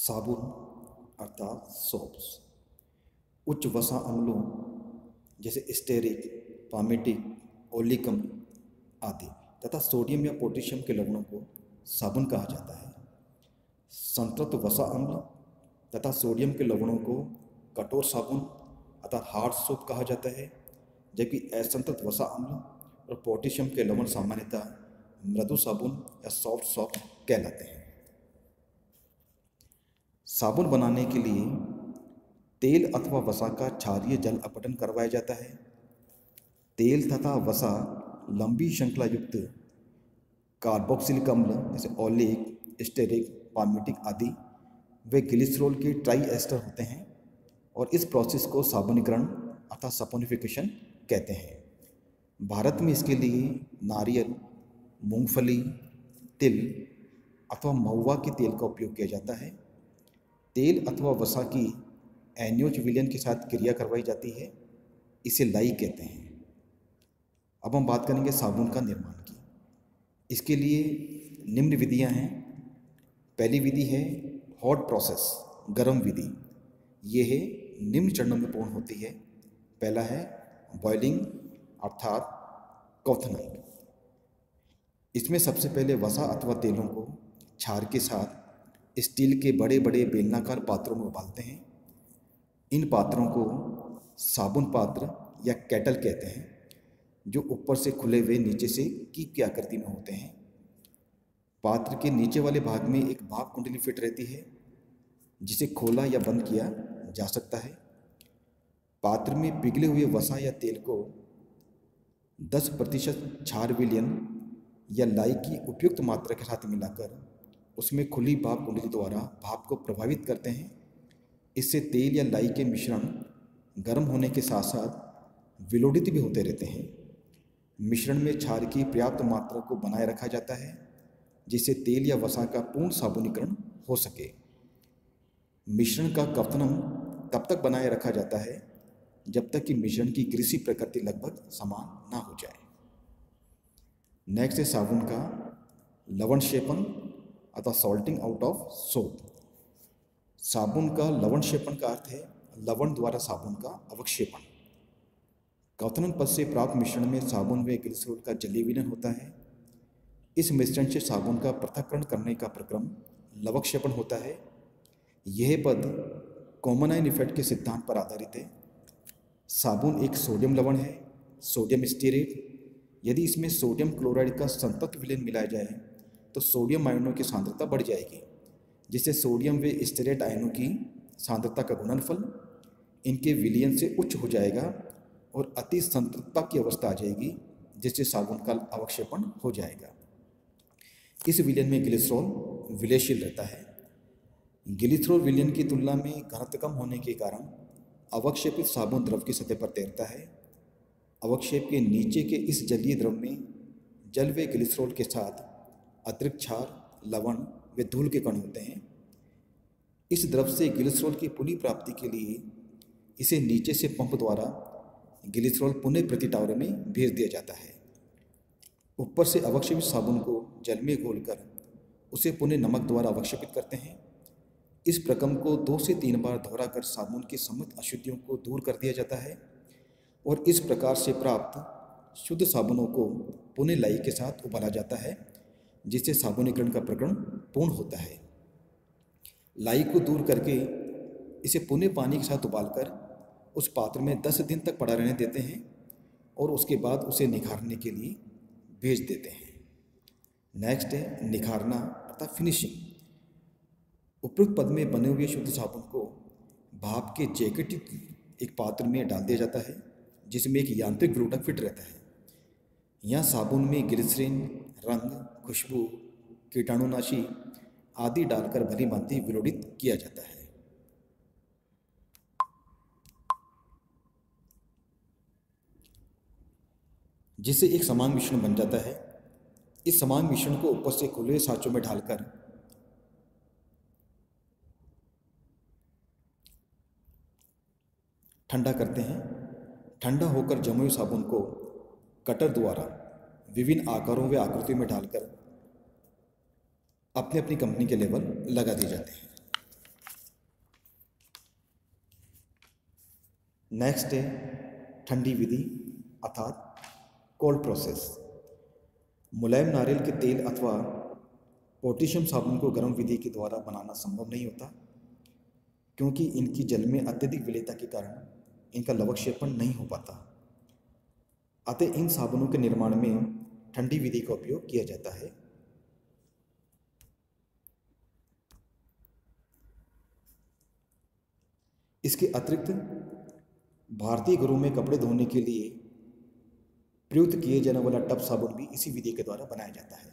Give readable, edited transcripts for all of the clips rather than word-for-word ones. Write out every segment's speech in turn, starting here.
साबुन अर्थात सोप्स उच्च वसा अम्लों जैसे स्टेरिक, पामेटिक, ओलिक अम्ल आदि तथा सोडियम या पोटेशियम के लवणों को साबुन कहा जाता है। संतृप्त वसा अम्ल तथा सोडियम के लवणों को कठोर साबुन अर्थात हार्ड सोप कहा जाता है, जबकि असंतृप्त वसा अम्ल और पोटेशियम के लवण सामान्यतः मृदु साबुन या सॉफ्ट सोप कहलाते हैं। साबुन बनाने के लिए तेल अथवा वसा का क्षारीय जल अपघटन करवाया जाता है। तेल तथा वसा लंबी श्रृंखला युक्त कार्बोक्सिलिक अम्ल जैसे ओलिक, स्टेरिक, पाल्मिटिक आदि वे ग्लिसरॉल के ट्राई एस्टर होते हैं और इस प्रोसेस को साबुनीकरण अर्थात सपोनिफिकेशन कहते हैं। भारत में इसके लिए नारियल, मूंगफली, तिल अथवा महुआ के तेल का उपयोग किया जाता है। तेल अथवा वसा की एन्योच विलयन के साथ क्रिया करवाई जाती है, इसे लाई कहते हैं। अब हम बात करेंगे साबुन का निर्माण की। इसके लिए निम्न विधियां हैं। पहली विधि है हॉट प्रोसेस, गर्म विधि। ये है निम्न चरणों में पूर्ण होती है। पहला है बॉइलिंग अर्थात क्वथन। इसमें सबसे पहले वसा अथवा तेलों को क्षार के साथ स्टील के बड़े बड़े बेलनाकार पात्रों में उबालते हैं। इन पात्रों को साबुन पात्र या केटल कहते हैं, जो ऊपर से खुले हुए नीचे से कीप की आकृति में होते हैं। पात्र के नीचे वाले भाग में एक भाप कुंडली फिट रहती है, जिसे खोला या बंद किया जा सकता है। पात्र में पिघले हुए वसा या तेल को 10% क्षार विलयन या लाई की उपयुक्त मात्रा के साथ मिलाकर उसमें खुली भाप कुंडली द्वारा भाप को प्रभावित करते हैं। इससे तेल या लाई के मिश्रण गर्म होने के साथ साथ विलोडित भी होते रहते हैं। मिश्रण में क्षार की पर्याप्त मात्रा को बनाए रखा जाता है, जिससे तेल या वसा का पूर्ण साबुनीकरण हो सके। मिश्रण का क्वथनम तब तक बनाए रखा जाता है जब तक कि मिश्रण की ग्रीसी प्रकृति लगभग समान ना हो जाए। नेक्स्ट है साबुन का लवण क्षेपण अथवा सॉल्टिंग आउट ऑफ सोप। साबुन का लवण क्षेपण का अर्थ है लवण द्वारा साबुन का अवक्षेपण। क्वथन पद से प्राप्त मिश्रण में साबुन व ग्लिसरॉल का जलीय विलयन होता है। इस मिश्रण से साबुन का पृथक्करण करने का प्रक्रम लवक्षेपण होता है। यह पद कॉमन इफेक्ट के सिद्धांत पर आधारित है। साबुन एक सोडियम लवण है, सोडियम स्टीरेट। यदि इसमें सोडियम क्लोराइड का संतृप्त विलयन मिलाया जाए तो सोडियम आयनों की सांद्रता बढ़ जाएगी, जिससे सोडियम व स्टीरेट आयनों की सांद्रता का गुणनफल इनके विलयन से उच्च हो जाएगा और अति संतृप्तता की अवस्था आ जाएगी, जिससे साबुन का अवक्षेपण हो जाएगा। इस विलयन में ग्लिसरॉल विलयशील रहता है। ग्लिसरॉल विलयन की तुलना में घनत्व कम होने के कारण अवक्षेपित साबुन द्रव की सतह पर तैरता है। अवक्षेप के नीचे के इस जलीय द्रव में जल व ग्लिसरॉल के साथ अतिरिक्त क्षार, लवण व धूल के कण होते हैं। इस द्रव से ग्लिसरॉल की पुनः प्राप्ति के लिए इसे नीचे से पंप द्वारा ग्लिसरॉल पुनः प्रति टावर में भेज दिया जाता है। ऊपर से अवक्षेपित साबुन को जल में घोलकर उसे पुनः नमक द्वारा अवक्षेपित करते हैं। इस प्रक्रम को 2 से 3 बार दोहराकर साबुन की समस्त अशुद्धियों को दूर कर दिया जाता है और इस प्रकार से प्राप्त शुद्ध साबुनों को पुनः लाई के साथ उबाला जाता है, जिससे साबुनीकरण का प्रक्रम पूर्ण होता है। लाई को दूर करके इसे पुनः पानी के साथ उबालकर उस पात्र में 10 दिन तक पड़ा रहने देते हैं और उसके बाद उसे निखारने के लिए भेज देते हैं। नेक्स्ट है निखारना अर्थात फिनिशिंग। उपयुक्त पद में बने हुए शुद्ध साबुन को भाप के जैकेट एक पात्र में डाल दिया जाता है, जिसमें एक यांत्रिक विलोडक फिट रहता है। यहाँ साबुन में ग्लिसरीन, रंग, खुशबू, कीटाणुनाशी आदि डालकर भली भांति विलोडित किया जाता है। जिससे एक समान मिश्रण बन जाता है। इस समान मिश्रण को ऊपर से खुले साँचों में ढालकर ठंडा करते हैं। ठंडा होकर जमे हुए साबुन को कटर द्वारा विभिन्न आकारों व आकृतियों में डालकर अपनी अपनी कंपनी के लेवल लगा दिए जाते हैं। नेक्स्ट है ठंडी विधि अर्थात कोल्ड प्रोसेस। मुलायम नारियल के तेल अथवा पोटेशियम साबुन को गर्म विधि के द्वारा बनाना संभव नहीं होता, क्योंकि इनकी जल में अत्यधिक विलेयता के कारण इनका लवक्षेपण नहीं हो पाता। अतः इन साबुनों के निर्माण में ठंडी विधि का उपयोग किया जाता है। इसके अतिरिक्त भारतीय घरों में कपड़े धोने के लिए प्रयुक्त किए जाने वाला टब साबुन भी इसी विधि के द्वारा बनाया जाता है।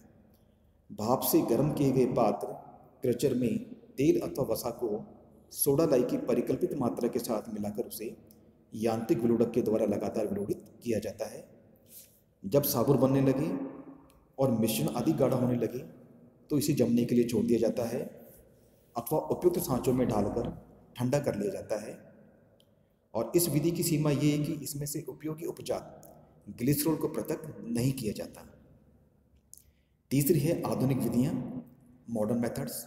भाप से गर्म किए गए पात्र क्रचर में तेल अथवा वसा को सोडा लाई की परिकल्पित मात्रा के साथ मिलाकर उसे यांत्रिक विलोडक के द्वारा लगातार विलोडित किया जाता है। जब साबुन बनने लगे और मिश्रण अधिक गाढ़ा होने लगे तो इसे जमने के लिए छोड़ दिया जाता है अथवा उपयुक्त सांचों में डालकर ठंडा कर लिया जाता है। और इस विधि की सीमा ये है कि इसमें से उपयोगी उपजात ग्लिसरॉल को पृथक नहीं किया जाता। तीसरी है आधुनिक विधियां, मॉडर्न मेथड्स।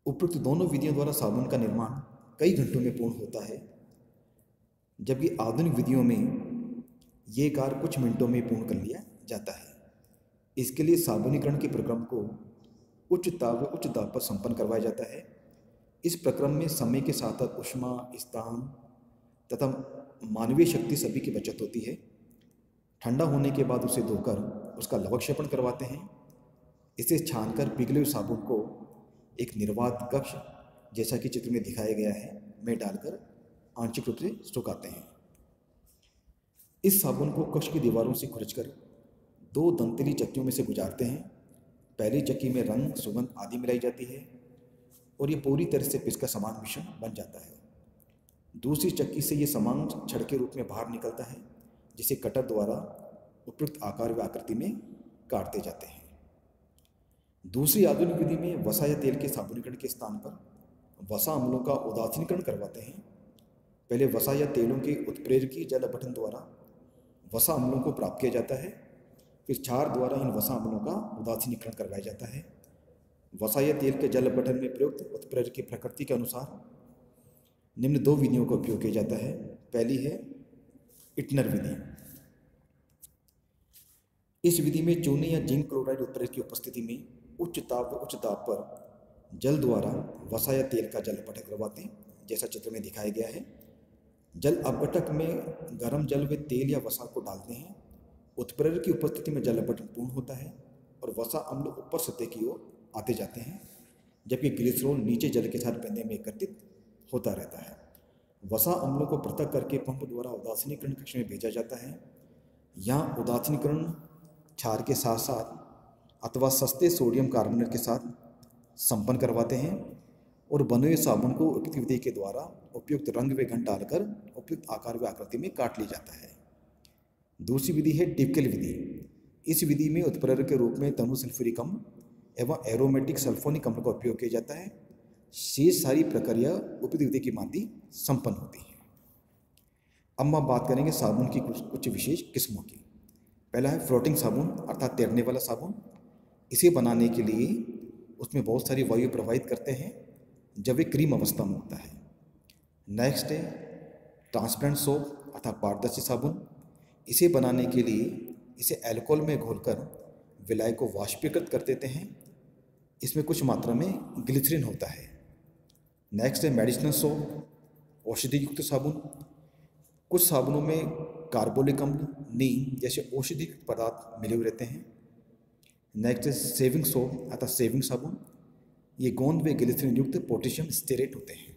उपयुक्त दोनों विधियों द्वारा साबुन का निर्माण कई घंटों में पूर्ण होता है, जबकि आधुनिक विधियों में ये कार्य कुछ मिनटों में पूर्ण कर लिया जाता है। इसके लिए साबुनीकरण के प्रक्रम को उच्च दाब पर संपन्न करवाया जाता है। इस प्रक्रम में समय के साथ साथ ऊष्मा, स्थान तथा मानवीय शक्ति सभी की बचत होती है। ठंडा होने के बाद उसे धोकर उसका लवक्षेपण करवाते हैं। इसे छानकर पिघले हुए साबुन को एक निर्वात कक्ष, जैसा कि चित्र में दिखाया गया है, में डालकर आंशिक रूप से सुखाते हैं। इस साबुन को कक्ष की दीवारों से खुरचकर 2 दंतेली चक्कियों में से गुजारते हैं। पहली चक्की में रंग, सुगंध आदि मिलाई जाती है और ये पूरी तरह से पिसकर समान मिश्रण बन जाता है। दूसरी चक्की से ये समान छड़ के रूप में बाहर निकलता है, जिसे कटर द्वारा उपयुक्त आकार व आकृति में काटते जाते हैं। दूसरी आधुनिक विधि में वसा या तेल के साबुनीकरण के स्थान पर वसा अम्लों का उदासीनीकरण करवाते हैं। पहले वसा या तेलों के उत्प्रेरकी जल अपठन द्वारा वसा अम्लों को प्राप्त किया जाता है, फिर क्षार द्वारा इन वसा अम्लों का उदासीनीकरण करवाया जाता है। वसा या तेल के जल अपठन में प्रयुक्त उत्प्रेरक की प्रकृति के अनुसार निम्न 2 विधियों का उपयोग किया जाता है। पहली है इटनर विधि। इस विधि में चूने या जिंक क्लोराइड उत्प्रेरक की उपस्थिति में उच्च दाब पर जल द्वारा वसा या तेल का जल अपठन करवाते हैं, जैसा चित्र में दिखाया गया है। जल अपघटक में गर्म जल व तेल या वसा को डालते हैं। उत्प्रेरक की उपस्थिति में जल अपठन पूर्ण होता है और वसा अम्ल ऊपर सतह की ओर आते जाते हैं, जबकि ग्लिसरॉल नीचे जल के साथ बंधे में एकत्रित होता रहता है। वसा अम्लों को पृथक करके पंप द्वारा उदासीनीकरण कक्ष में भेजा जाता है। यहाँ उदासीनीकरण क्षार के साथ साथ अथवा सस्ते सोडियम कार्बोनेट के साथ संपन्न करवाते हैं और बने हुए साबुन को उपयुक्त विधि के द्वारा उपयुक्त रंग व गंध डालकर उपयुक्त आकार व आकृति में काट लिया जाता है। दूसरी विधि है टिपिकल विधि। इस विधि में उत्प्रेरक के रूप में तनु सल्फ्यूरिक अम्ल एवं एरोमेटिक सल्फोनिक अम्ल का उपयोग किया जाता है। शेष सारी प्रक्रिया उपयुक्त विधि की भांति संपन्न होती है। अब हम बात करेंगे साबुन की कुछ विशेष किस्मों की। पहला है फ्लोटिंग साबुन अर्थात तैरने वाला साबुन। इसे बनाने के लिए उसमें बहुत सारी वायु प्रवाहित करते हैं जब वे क्रीम अवस्था में होता है। नेक्स्ट है ट्रांसपेरेंट सोप अर्थात पारदर्शी साबुन। इसे बनाने के लिए इसे अल्कोहल में घोलकर विलाय को वाष्पीकृत कर देते हैं। इसमें कुछ मात्रा में ग्लिसरीन होता है। नेक्स्ट है मेडिसिनल सोप, औषधि युक्त साबुन। कुछ साबुनों में कार्बोलिक अम्ल, नीम जैसे औषधि पदार्थ मिले हुए रहते हैं। नेक्स्ट है सेविंग सोप अर्थात सेविंग साबुन। ये गोंद व ग्लिसरीन युक्त पोटेशियम स्टेरेट होते हैं।